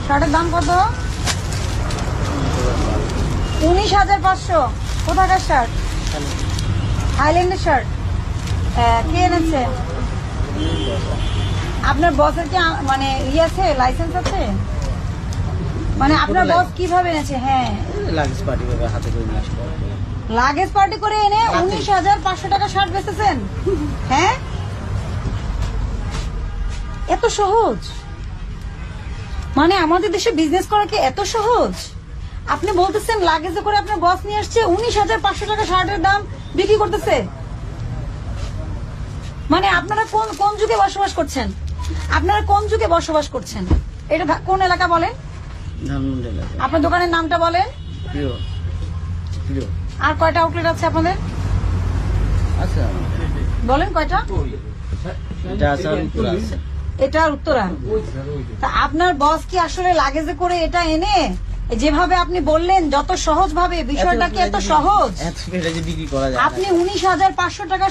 শার্টের দাম কত? 19,500। কোথাকার শার্ট? হাইল্যান্ডের শার্ট। কে এনেছে? আপনার বসের কি মানে আছে, লাইসেন্স আছে? মানে আপনার বস কিভাবে এনেছে? হ্যাঁ, লাগেজ পার্টি করে হাতে করে নিয়ে আসলো। লাগেজ পার্টি করে এনে 19,500 টাকা শার্ট বেচেছেন? হ্যাঁ, এত সহজ? মানে আমাদের দেশে বিজনেস করা কি এত সহজ? আপনি বলতেছেন লাগেজে করে আপনার বস নিয়ে আসছে, 19,500 টাকা শার্টের দাম বিক্রি করতেছে। মানে আপনারা কোন যুগে বসবাস করছেন? আপনারা কোন যুগে বসবাস করছেন? এটা কোন এলাকা বলেন? ধানমন্ডি এলাকা। আপনার দোকানের নামটা বলেন। প্রিয় প্রিয়। আর কয়টা আউটলেট আছে আপনাদের? আচ্ছা, বলেন কয়টা? এটা আছে আর উত্তর আছে। এটা আর উত্তরা। তা আপনার বস কি আসলে লাগেজে করে এটা এনে যেভাবে আপনি বললেন যত সহজ ভাবে, বিষয়টা কি এত সহজ? এত পেটে যে বিক্রি করা যায় না। আপনি 19,500 টাকা